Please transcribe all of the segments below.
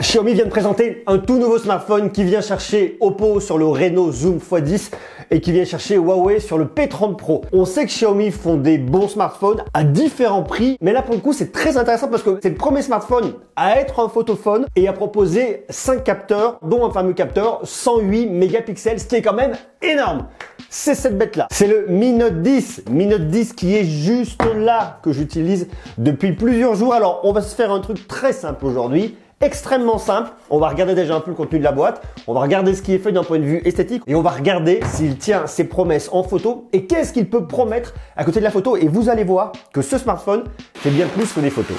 Xiaomi vient de présenter un tout nouveau smartphone qui vient chercher Oppo sur le Reno Zoom X10 et qui vient chercher Huawei sur le P30 Pro. On sait que Xiaomi font des bons smartphones à différents prix, mais là pour le coup c'est très intéressant parce que c'est le premier smartphone à être un photophone et à proposer 5 capteurs, dont un fameux capteur 108 mégapixels, ce qui est quand même énorme. C'est cette bête là. C'est le Mi Note 10. Mi Note 10 qui est juste là, que j'utilise depuis plusieurs jours. Alors on va se faire un truc très simple aujourd'hui. Extrêmement simple, on va regarder déjà un peu le contenu de la boîte, on va regarder ce qui est fait d'un point de vue esthétique et on va regarder s'il tient ses promesses en photo et qu'est-ce qu'il peut promettre à côté de la photo, et vous allez voir que ce smartphone fait bien plus que des photos.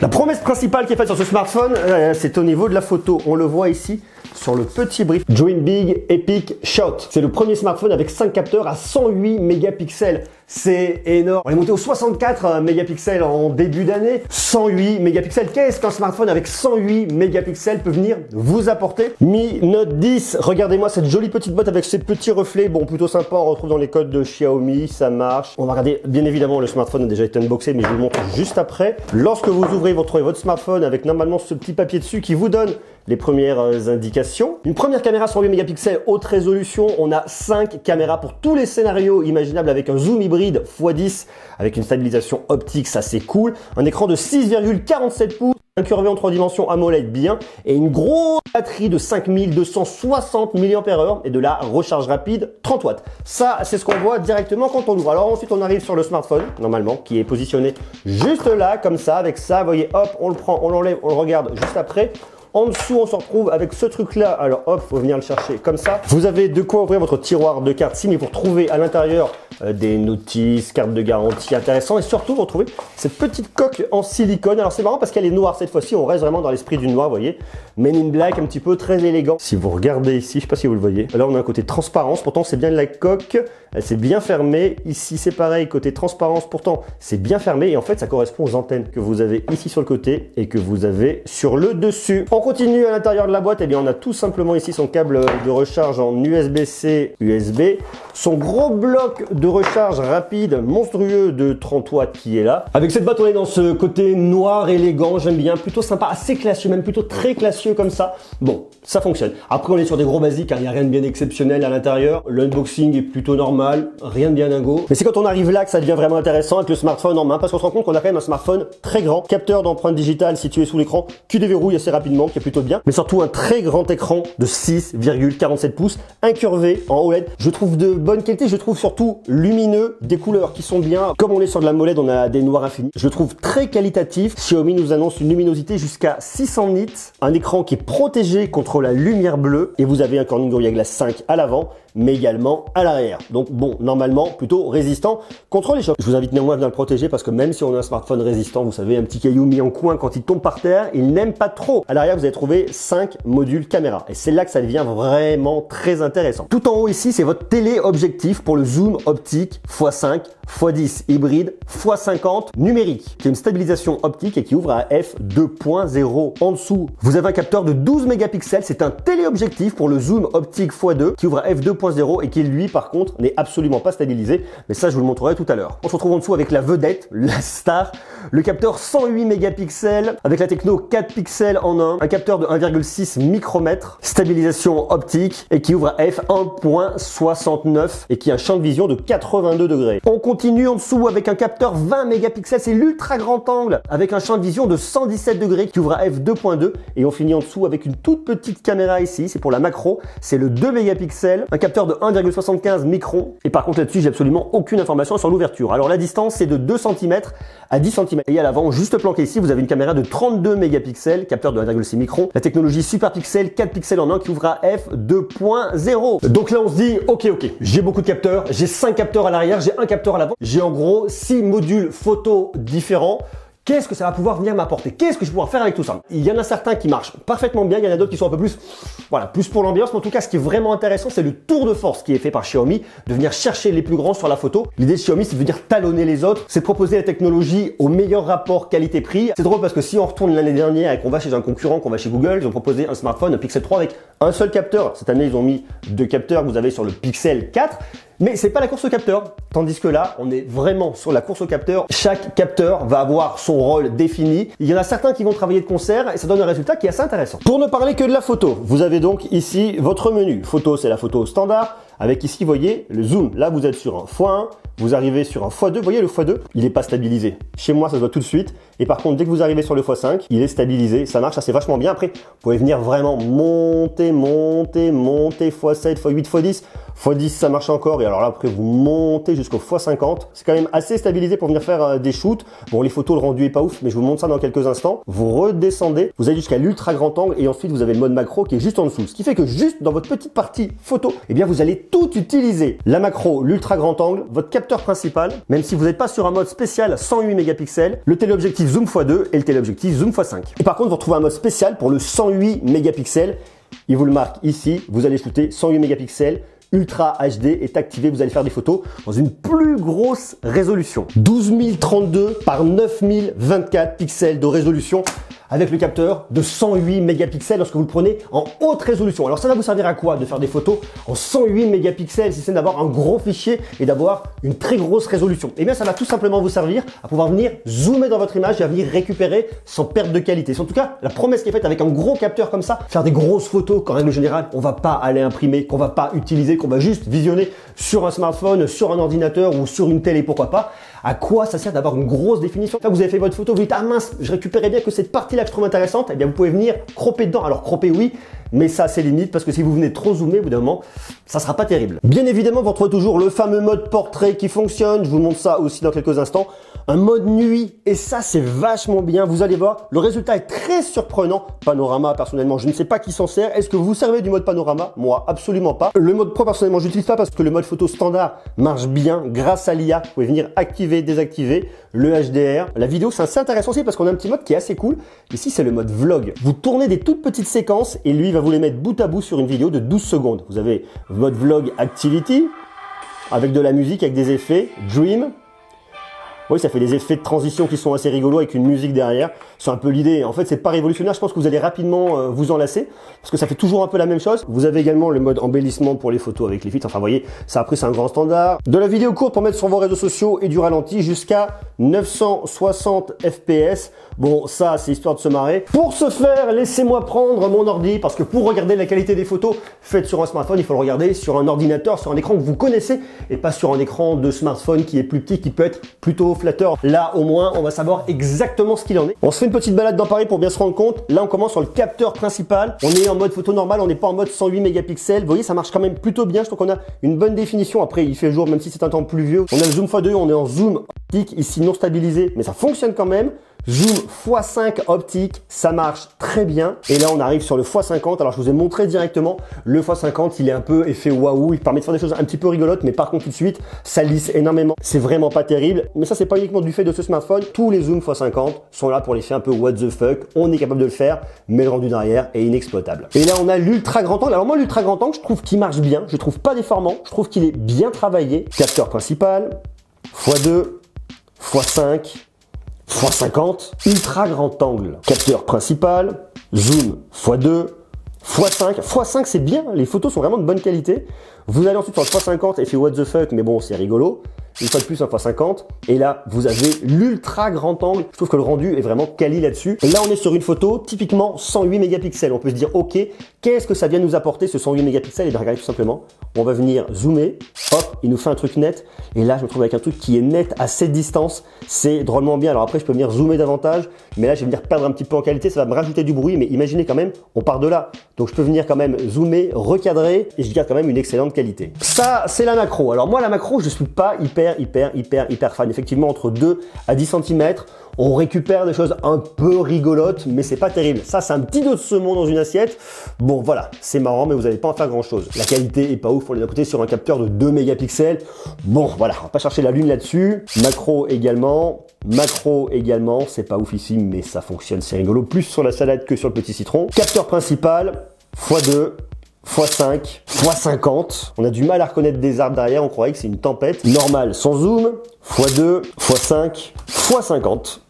La promesse principale qui est faite sur ce smartphone, c'est au niveau de la photo. On le voit ici sur le petit brief. Dream Big Epic Shot. C'est le premier smartphone avec 5 capteurs à 108 mégapixels. C'est énorme. On est monté aux 64 mégapixels en début d'année. 108 mégapixels. Qu'est-ce qu'un smartphone avec 108 mégapixels peut venir vous apporter? Mi Note 10. Regardez-moi cette jolie petite boîte avec ses petits reflets. Bon, plutôt sympa. On retrouve dans les codes de Xiaomi. Ça marche. On va regarder. Bien évidemment, le smartphone a déjà été unboxé, mais je vous le montre juste après. Lorsque vous ouvrez, vous retrouvez votre smartphone avec normalement ce petit papier dessus qui vous donne les premières indications. Une première caméra 108 mégapixels haute résolution. On a 5 caméras pour tous les scénarios imaginables avec un zoom hybride x10 avec une stabilisation optique, ça c'est cool. Un écran de 6,47 pouces, incurvé en 3 dimensions AMOLED bien, et une grosse batterie de 5260 mAh et de la recharge rapide 30 watts. Ça, c'est ce qu'on voit directement quand on l'ouvre. Alors ensuite, on arrive sur le smartphone, normalement, qui est positionné juste là, comme ça, avec ça. Vous voyez, hop, on le prend, on l'enlève, on le regarde juste après. En dessous, on se retrouve avec ce truc-là. Alors, hop, faut venir le chercher comme ça. Vous avez de quoi ouvrir votre tiroir de cartes SIM et vous retrouvez à l'intérieur des notices, cartes de garantie intéressantes. Et surtout, vous retrouvez cette petite coque en silicone. Alors, c'est marrant parce qu'elle est noire cette fois-ci. On reste vraiment dans l'esprit du noir, vous voyez. Men in Black, un petit peu très élégant. Si vous regardez ici, je sais pas si vous le voyez. Là, on a un côté transparence. Pourtant, c'est bien de la coque. Elle s'est bien fermée. Ici, c'est pareil. Côté transparence, pourtant, c'est bien fermé. Et en fait, ça correspond aux antennes que vous avez ici sur le côté et que vous avez sur le dessus. On continue à l'intérieur de la boîte. Eh bien, on a tout simplement ici son câble de recharge en USB-C, USB. Son gros bloc de recharge rapide, monstrueux de 30 watts qui est là. Avec cette boîte, on est dans ce côté noir, élégant. J'aime bien. Plutôt sympa, assez classieux, même plutôt très classieux comme ça. Bon, ça fonctionne. Après, on est sur des gros basiques. Il n'y a rien de bien exceptionnel à l'intérieur. L'unboxing est plutôt normal. Rien de bien dingo. Mais c'est quand on arrive là que ça devient vraiment intéressant avec le smartphone en main, parce qu'on se rend compte qu'on a quand même un smartphone très grand. Capteur d'empreinte digitale situé sous l'écran qui déverrouille assez rapidement, qui est plutôt bien. Mais surtout un très grand écran de 6,47 pouces, incurvé en OLED. Je trouve de bonne qualité. Je trouve surtout lumineux, des couleurs qui sont bien. Comme on est sur de la MOLED, on a des noirs infinis. Je le trouve très qualitatif. Xiaomi nous annonce une luminosité jusqu'à 600 nits, un écran qui est protégé contre la lumière bleue et vous avez un Corning Gorilla Glass 5 à l'avant, mais également à l'arrière. Donc bon, normalement plutôt résistant contre les chocs. Je vous invite néanmoins à venir le protéger parce que même si on a un smartphone résistant, vous savez, un petit caillou mis en coin quand il tombe par terre, il n'aime pas trop. À l'arrière, vous allez trouver 5 modules caméra et c'est là que ça devient vraiment très intéressant. Tout en haut ici, c'est votre téléobjectif pour le zoom optique x5, x10 hybride, x50 numérique, qui a une stabilisation optique et qui ouvre à f2.0. En dessous, vous avez un capteur de 12 mégapixels. C'est un téléobjectif pour le zoom optique x2 qui ouvre à f2.0 et qui lui, par contre, n'est absolument pas stabilisé. Mais ça, je vous le montrerai tout à l'heure. On se retrouve en dessous avec la vedette, la star, le capteur 108 mégapixels avec la techno 4 pixels en 1, un capteur de 1,6 micromètres, stabilisation optique et qui ouvre à f1.69 et qui a un champ de vision de 82 degrés. On continue en dessous avec un capteur 20 mégapixels, c'est l'ultra grand angle avec un champ de vision de 117 degrés qui ouvre à f2.2 et on finit en dessous avec une toute petite caméra ici, c'est pour la macro, c'est le 2 mégapixels, un capteur de 1,75 microns et par contre là-dessus j'ai absolument aucune information sur l'ouverture. Alors la distance c'est de 2 cm à 10 cm et à l'avant juste planqué ici vous avez une caméra de 32 mégapixels, capteur de 1,6 microns, la technologie Super Pixel 4 pixels en 1 qui ouvre à f2.0. Donc là on se dit ok, j'ai beaucoup de capteurs, j'ai 5 capteurs à l'arrière, j'ai un capteur à l'avant, j'ai en gros 6 modules photo différents Qu'est-ce que ça va pouvoir venir m'apporter? Qu'est-ce que je vais pouvoir faire avec tout ça? Il y en a certains qui marchent parfaitement bien, il y en a d'autres qui sont un peu plus, voilà, plus pour l'ambiance. Mais en tout cas, ce qui est vraiment intéressant, c'est le tour de force qui est fait par Xiaomi, de venir chercher les plus grands sur la photo. L'idée de Xiaomi, c'est de venir talonner les autres, c'est de proposer la technologie au meilleur rapport qualité-prix. C'est drôle parce que si on retourne l'année dernière et qu'on va chez un concurrent, qu'on va chez Google, ils ont proposé un smartphone, un Pixel 3 avec un seul capteur. Cette année, ils ont mis 2 capteurs que vous avez sur le Pixel 4. Mais c'est pas la course au capteur. Tandis que là, on est vraiment sur la course au capteur. Chaque capteur va avoir son rôle défini. Il y en a certains qui vont travailler de concert et ça donne un résultat qui est assez intéressant. Pour ne parler que de la photo, vous avez donc ici votre menu. Photo, c'est la photo standard. Avec ici, vous voyez, le zoom. Là, vous êtes sur un x1. Vous arrivez sur un x2. Vous voyez, le x2, il n'est pas stabilisé. Chez moi, ça se voit tout de suite. Et par contre, dès que vous arrivez sur le x5, il est stabilisé. Ça marche, ça c'est vachement bien. Après, vous pouvez venir vraiment monter, x7, x8, x10. x10, ça marche encore. Et alors là, après, vous montez jusqu'au x50. C'est quand même assez stabilisé pour venir faire des shoots. Bon, les photos, le rendu est pas ouf, mais je vous montre ça dans quelques instants. Vous redescendez. Vous allez jusqu'à l'ultra grand angle. Et ensuite, vous avez le mode macro qui est juste en dessous. Ce qui fait que juste dans votre petite partie photo, eh bien, vous allez tout utiliser. La macro, l'ultra grand angle, votre capteur principal, même si vous n'êtes pas sur un mode spécial 108 mégapixels, le téléobjectif zoom x2 et le téléobjectif zoom x5. Et par contre, vous retrouvez un mode spécial pour le 108 mégapixels. Il vous le marque ici. Vous allez shooter 108 mégapixels. Ultra HD est activé, vous allez faire des photos dans une plus grosse résolution. 12032 par 9024 pixels de résolution avec le capteur de 108 mégapixels lorsque vous le prenez en haute résolution. Alors ça va vous servir à quoi de faire des photos en 108 mégapixels si c'est d'avoir un gros fichier et d'avoir une très grosse résolution? Eh bien ça va tout simplement vous servir à pouvoir venir zoomer dans votre image et à venir récupérer sans perte de qualité. C'est en tout cas la promesse qui est faite avec un gros capteur comme ça, faire des grosses photos qu'en règle générale on va pas aller imprimer, qu'on va pas utiliser, qu'on va juste visionner sur un smartphone, sur un ordinateur ou sur une télé, pourquoi pas. À quoi ça sert d'avoir une grosse définition? Là, vous avez fait votre photo, vous dites ah mince, je récupérais bien que cette partie-là que je trouve intéressante. Eh bien, vous pouvez venir cropper dedans. Alors cropper oui, mais ça c'est limite parce que si vous venez trop zoomer, au bout d'un moment, ça sera pas terrible. Bien évidemment, vous retrouvez toujours le fameux mode portrait qui fonctionne. Je vous montre ça aussi dans quelques instants. Un mode nuit et ça c'est vachement bien. Vous allez voir, le résultat est très surprenant. Panorama, personnellement, je ne sais pas qui s'en sert. Est-ce que vous vous servez du mode panorama? Moi, absolument pas. Le mode pro, personnellement, je n'utilise pas parce que le mode photo standard marche bien grâce à l'IA. Vous pouvez venir activer, désactiver le HDR. La vidéo, c'est assez intéressant aussi parce qu'on a un petit mode qui est assez cool. Ici, c'est le mode vlog. Vous tournez des toutes petites séquences et lui, il va vous les mettre bout à bout sur une vidéo de 12 secondes. Vous avez mode vlog activity avec de la musique, avec des effets, dream. Oui, ça fait des effets de transition qui sont assez rigolos avec une musique derrière. C'est un peu l'idée. En fait, c'est pas révolutionnaire. Je pense que vous allez rapidement vous en lasser parce que ça fait toujours un peu la même chose. Vous avez également le mode embellissement pour les photos avec les filtres. Enfin, vous voyez, ça après, c'est un grand standard. De la vidéo courte pour mettre sur vos réseaux sociaux et du ralenti jusqu'à 960 fps. Bon, ça, c'est histoire de se marrer. Pour ce faire, laissez-moi prendre mon ordi parce que pour regarder la qualité des photos faites sur un smartphone, il faut le regarder sur un ordinateur, sur un écran que vous connaissez et pas sur un écran de smartphone qui est plus petit, qui peut être plutôt flatteur. Là, au moins, on va savoir exactement ce qu'il en est. On se fait une petite balade dans Paris pour bien se rendre compte. Là, on commence sur le capteur principal. On est en mode photo normal, on n'est pas en mode 108 mégapixels. Vous voyez, ça marche quand même plutôt bien. Je trouve qu'on a une bonne définition. Après, il fait jour, même si c'est un temps pluvieux. On a le zoom x2, on est en zoom optique, ici non stabilisé, mais ça fonctionne quand même. Zoom x5 optique, ça marche très bien. Et là, on arrive sur le x50. Alors, je vous ai montré directement le x50. Il est un peu effet waouh. Il permet de faire des choses un petit peu rigolotes, mais par contre, tout de suite, ça lisse énormément. C'est vraiment pas terrible. Mais ça, c'est pas uniquement du fait de ce smartphone. Tous les zooms x50 sont là pour l'effet un peu what the fuck. On est capable de le faire, mais le rendu derrière est inexploitable. Et là, on a l'ultra grand angle. Alors, moi, l'ultra grand angle, je trouve qu'il marche bien. Je trouve pas déformant. Je trouve qu'il est bien travaillé. Capteur principal, x2, x5. x50, ultra grand angle, capteur principal, zoom x2, x5. x5 c'est bien, les photos sont vraiment de bonne qualité. Vous allez ensuite sur le x50 et fait what the fuck, mais bon c'est rigolo. Une fois de plus un x50 et là vous avez l'ultra grand angle. Je trouve que le rendu est vraiment quali là-dessus. Et là on est sur une photo typiquement 108 mégapixels. On peut se dire ok, qu'est-ce que ça vient nous apporter ce 108 mégapixels? Et bien regardez tout simplement, on va venir zoomer, hop, il nous fait un truc net. Et là je me trouve avec un truc qui est net à cette distance. C'est drôlement bien. Alors après je peux venir zoomer davantage, mais là je vais venir perdre un petit peu en qualité, ça va me rajouter du bruit. Mais imaginez quand même, on part de là. Donc je peux venir quand même zoomer, recadrer et je garde quand même une excellente qualité. Ça c'est la macro. Alors moi la macro je suis pas hyper fan. Effectivement entre 2 à 10 cm, On récupère des choses un peu rigolotes, mais c'est pas terrible. Ça, c'est un petit dos de saumon dans une assiette. Bon, voilà, c'est marrant, mais vous n'allez pas en faire grand chose. La qualité est pas ouf. On est d'un côté sur un capteur de 2 mégapixels. Bon, voilà, on va pas chercher la lune là-dessus. Macro également, c'est pas ouf ici, mais ça fonctionne, c'est rigolo. Plus sur la salade que sur le petit citron. Capteur principal, x2. x5, x50. On a du mal à reconnaître des arbres derrière, on croyait que c'est une tempête. Normal sans zoom, x2, x5, x50.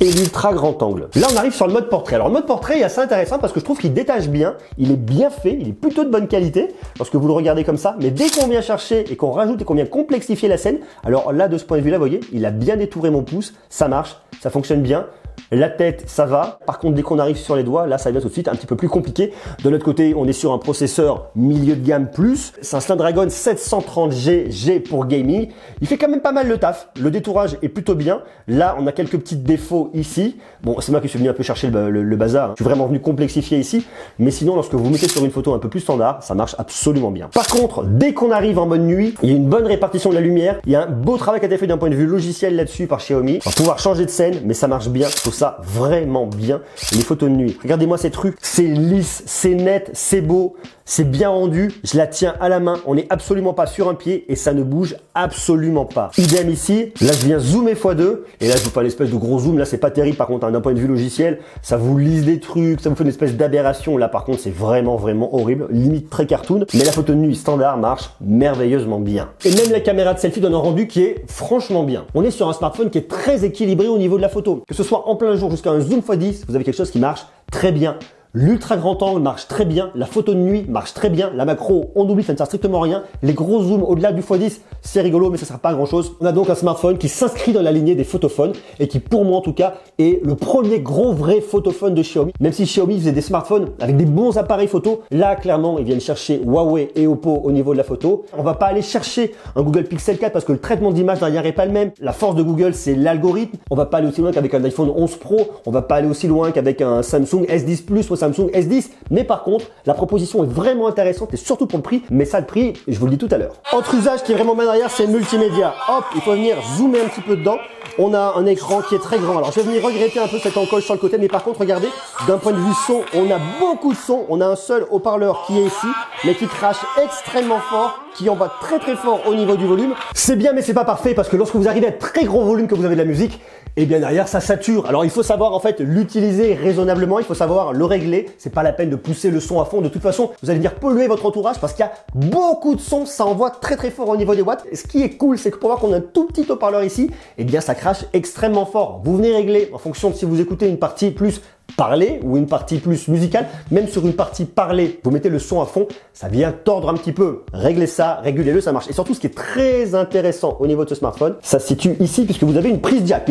Et l'ultra grand angle. Là, on arrive sur le mode portrait. Alors, le mode portrait est assez intéressant parce que je trouve qu'il détache bien. Il est bien fait, il est plutôt de bonne qualité lorsque vous le regardez comme ça. Mais dès qu'on vient chercher et qu'on rajoute et qu'on vient complexifier la scène, alors là, de ce point de vue-là, vous voyez, il a bien détouré mon pouce. Ça marche, ça fonctionne bien. La tête, ça va. Par contre, dès qu'on arrive sur les doigts, là, ça devient tout de suite un petit peu plus compliqué. De l'autre côté, on est sur un processeur milieu de gamme plus. C'est un Snapdragon 730G G pour gaming. Il fait quand même pas mal le taf. Le détourage est plutôt bien. Là, on a quelques petits défauts ici. Bon, c'est moi qui suis venu un peu chercher le bazar. Je suis vraiment venu complexifier ici. Mais sinon, lorsque vous mettez sur une photo un peu plus standard, ça marche absolument bien. Par contre, dès qu'on arrive en mode nuit, il y a une bonne répartition de la lumière. Il y a un beau travail qui a été fait d'un point de vue logiciel là-dessus par Xiaomi. On va pouvoir changer de scène, mais ça marche bien. Je trouve ça vraiment bien, les photos de nuit. Regardez-moi cette rue, c'est lisse, c'est net, c'est beau, c'est bien rendu, je la tiens à la main, on n'est absolument pas sur un pied et ça ne bouge absolument pas. Idem ici, là je viens zoomer x2 et là je vous fais l'espèce de gros zoom, là c'est pas terrible par contre, hein, d'un point de vue logiciel, ça vous lise des trucs, ça vous fait une espèce d'aberration, là par contre c'est vraiment horrible, limite très cartoon, mais la photo de nuit standard marche merveilleusement bien. Et même la caméra de selfie donne un rendu qui est franchement bien. On est sur un smartphone qui est très équilibré au niveau de la photo, que ce soit en plein jour jusqu'à un zoom x10, vous avez quelque chose qui marche très bien. L'ultra grand angle marche très bien, la photo de nuit marche très bien, la macro, on oublie, ça ne sert strictement à rien. Les gros zooms au-delà du x10, c'est rigolo, mais ça ne sert pas à grand chose. On a donc un smartphone qui s'inscrit dans la lignée des photophones et qui, pour moi en tout cas, est le premier gros vrai photophone de Xiaomi. Même si Xiaomi faisait des smartphones avec des bons appareils photo, là, clairement, ils viennent chercher Huawei et Oppo au niveau de la photo. On va pas aller chercher un Google Pixel 4 parce que le traitement d'image derrière est pas le même. La force de Google, c'est l'algorithme. On va pas aller aussi loin qu'avec un iPhone 11 Pro. On va pas aller aussi loin qu'avec un Samsung S10 Plus ou Samsung S10. Mais par contre, la proposition est vraiment intéressante et surtout pour le prix. Mais ça, le prix, je vous le dis tout à l'heure. Autre usage qui est vraiment bien derrière, c'est multimédia. Hop, il faut venir zoomer un petit peu dedans. On a un écran qui est très grand. Alors, je vais venir regretter un peu cette encoche sur le côté. Mais par contre, regardez, d'un point de vue son, on a beaucoup de son. On a un seul haut-parleur qui est ici, mais qui crache extrêmement fort, qui envoie très fort au niveau du volume. C'est bien, mais c'est pas parfait parce que lorsque vous arrivez à très gros volume que vous avez de la musique, et bien derrière ça sature. Alors il faut savoir en fait l'utiliser raisonnablement, il faut savoir le régler. C'est pas la peine de pousser le son à fond. De toute façon, vous allez venir polluer votre entourage parce qu'il y a beaucoup de son, ça envoie très fort au niveau des watts. Et ce qui est cool, c'est que pour voir qu'on a un tout petit haut-parleur ici, et bien ça crache extrêmement fort. Vous venez régler en fonction de si vous écoutez une partie plus parler ou une partie plus musicale, même sur une partie parlée, vous mettez le son à fond, ça vient tordre un petit peu. Réglez ça, régulez-le, ça marche. Et surtout, ce qui est très intéressant au niveau de ce smartphone, ça se situe ici puisque vous avez une prise jack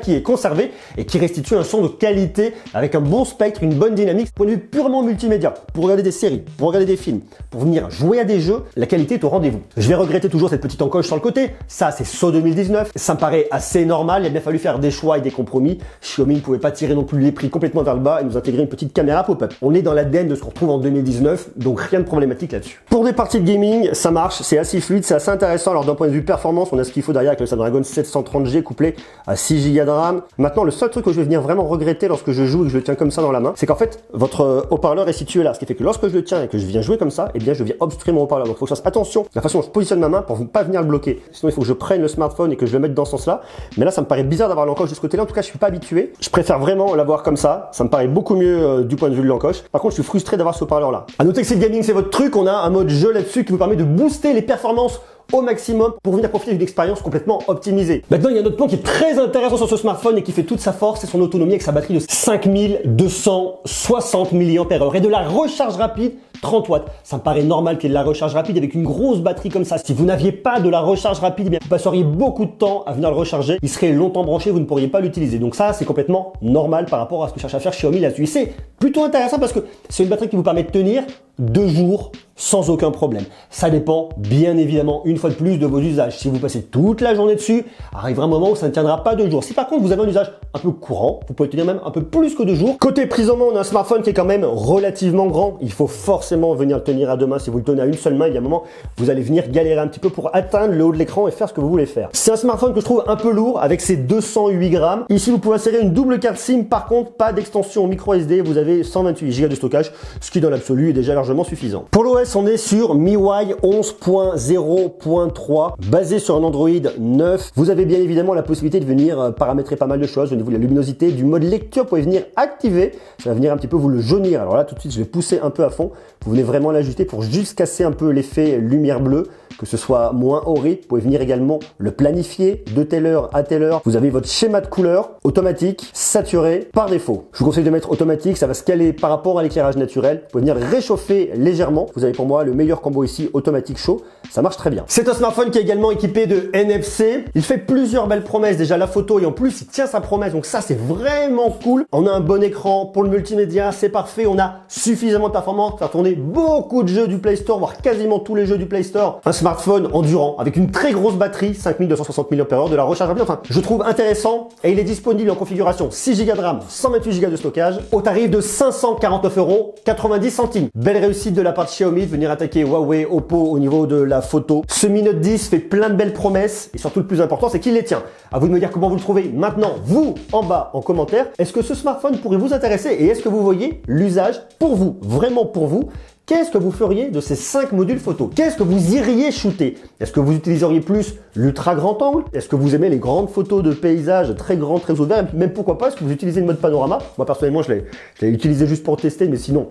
qui est conservée et qui restitue un son de qualité avec un bon spectre, une bonne dynamique. Point de vue purement multimédia, pour regarder des séries, pour regarder des films, pour venir jouer à des jeux, la qualité est au rendez-vous. Je vais regretter toujours cette petite encoche sur le côté. Ça, c'est SO 2019. Ça me paraît assez normal. Il a bien fallu faire des choix et des compromis. Xiaomi ne pouvait pas tirer non plus les prix complètement vers le bas et nous intégrer une petite caméra pop-up. On est dans l'ADN de ce qu'on retrouve en 2019, donc rien de problématique là-dessus. Pour des parties de gaming, ça marche, c'est assez fluide, c'est assez intéressant. Alors d'un point de vue performance, on a ce qu'il faut derrière avec le Snapdragon 730G couplé à 6 Go de RAM. Maintenant, le seul truc que je vais venir vraiment regretter lorsque je joue et que je le tiens comme ça dans la main, c'est qu'en fait, votre haut-parleur est situé là. Ce qui fait que lorsque je le tiens et que je viens jouer comme ça, eh bien je viens obstruer mon haut-parleur. Donc il faut que je fasse attention à la façon dont je positionne ma main pour ne pas venir le bloquer. Sinon, il faut que je prenne le smartphone et que je le mette dans ce sens-là. Mais là, ça me paraît bizarre d'avoir l'encoche de ce côté-là. En tout cas, je suis pas habitué. Je préfère vraiment l'avoir comme ça. Ça me paraît beaucoup mieux du point de vue de l'encoche. Par contre, je suis frustré d'avoir ce haut-parleur là. À noter que c'est le gaming, c'est votre truc. On a un mode jeu là-dessus qui vous permet de booster les performances au maximum pour venir profiter d'une expérience complètement optimisée. Maintenant, il y a un autre point qui est très intéressant sur ce smartphone et qui fait toute sa force, c'est son autonomie avec sa batterie de 5260 mAh et de la recharge rapide 30 watts. Ça me paraît normal qu'il y ait de la recharge rapide avec une grosse batterie comme ça. Si vous n'aviez pas de la recharge rapide, eh bien, vous passeriez beaucoup de temps à venir le recharger. Il serait longtemps branché, vous ne pourriez pas l'utiliser. Donc ça, c'est complètement normal par rapport à ce que cherche à faire Xiaomi là-dessus. C'est plutôt intéressant parce que c'est une batterie qui vous permet de tenir 2 jours sans aucun problème. Ça dépend bien évidemment une fois de plus de vos usages. Si vous passez toute la journée dessus, arrivera un moment où ça ne tiendra pas 2 jours. Si par contre vous avez un usage un peu courant, vous pouvez tenir même un peu plus que 2 jours. Côté prise en main, on a un smartphone qui est quand même relativement grand. Il faut forcément venir le tenir à 2 mains. Si vous le tenez à une seule main, il y a un moment, vous allez venir galérer un petit peu pour atteindre le haut de l'écran et faire ce que vous voulez faire. C'est un smartphone que je trouve un peu lourd avec ses 208 grammes. Ici, vous pouvez insérer une double carte SIM. Par contre, pas d'extension micro SD. Vous avez 128 Go de stockage, ce qui dans l'absolu est déjà largement suffisant. Pour l'OS, on est sur MIUI 11.0.3, basé sur un Android 9. Vous avez bien évidemment la possibilité de venir paramétrer pas mal de choses au niveau de la luminosité, du mode lecture. Vous pouvez venir activer, ça va venir un petit peu vous le jaunir. Alors là, tout de suite, je vais pousser un peu à fond. Vous venez vraiment l'ajuster pour juste casser un peu l'effet lumière bleue, que ce soit moins horrible. Vous pouvez venir également le planifier de telle heure à telle heure. Vous avez votre schéma de couleur automatique, saturé par défaut. Je vous conseille de mettre automatique, ça va se caler par rapport à l'éclairage naturel. Vous pouvez venir réchauffer légèrement. Vous avez pour moi le meilleur combo ici, automatique chaud. Ça marche très bien. C'est un smartphone qui est également équipé de NFC. Il fait plusieurs belles promesses. Déjà la photo et en plus il tient sa promesse. Donc ça c'est vraiment cool. On a un bon écran pour le multimédia, c'est parfait. On a suffisamment de performance pour faire tourner beaucoup de jeux du Play Store, voire quasiment tous les jeux du Play Store. Un smartphone endurant avec une très grosse batterie, 5260 mAh, de la recharge rapide. Enfin, je trouve intéressant et il est disponible en configuration 6 Go de RAM, 128 Go de stockage au tarif de 549,90 €. Belle réussite de la part de Xiaomi de venir attaquer Huawei, Oppo au niveau de la photo. Ce Mi Note 10 fait plein de belles promesses et surtout le plus important, c'est qu'il les tient. À vous de me dire comment vous le trouvez maintenant, vous, en bas, en commentaire. Est-ce que ce smartphone pourrait vous intéresser et est-ce que vous voyez l'usage pour vous, vraiment pour vous? Qu'est-ce que vous feriez de ces 5 modules photo? Qu'est-ce que vous iriez shooter? Est-ce que vous utiliseriez plus l'ultra grand angle? Est-ce que vous aimez les grandes photos de paysages très grands, très ouverts? Même pourquoi pas, est-ce que vous utilisez le mode panorama? Moi personnellement, je l'ai utilisé juste pour tester, mais sinon,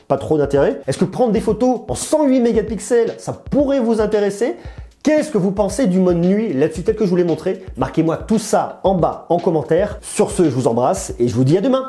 pas trop d'intérêt. Est-ce que prendre des photos en 108 mégapixels, ça pourrait vous intéresser? Qu'est-ce que vous pensez du mode nuit là-dessus tel que je vous l'ai montré? Marquez-moi tout ça en bas en commentaire. Sur ce, je vous embrasse et je vous dis à demain.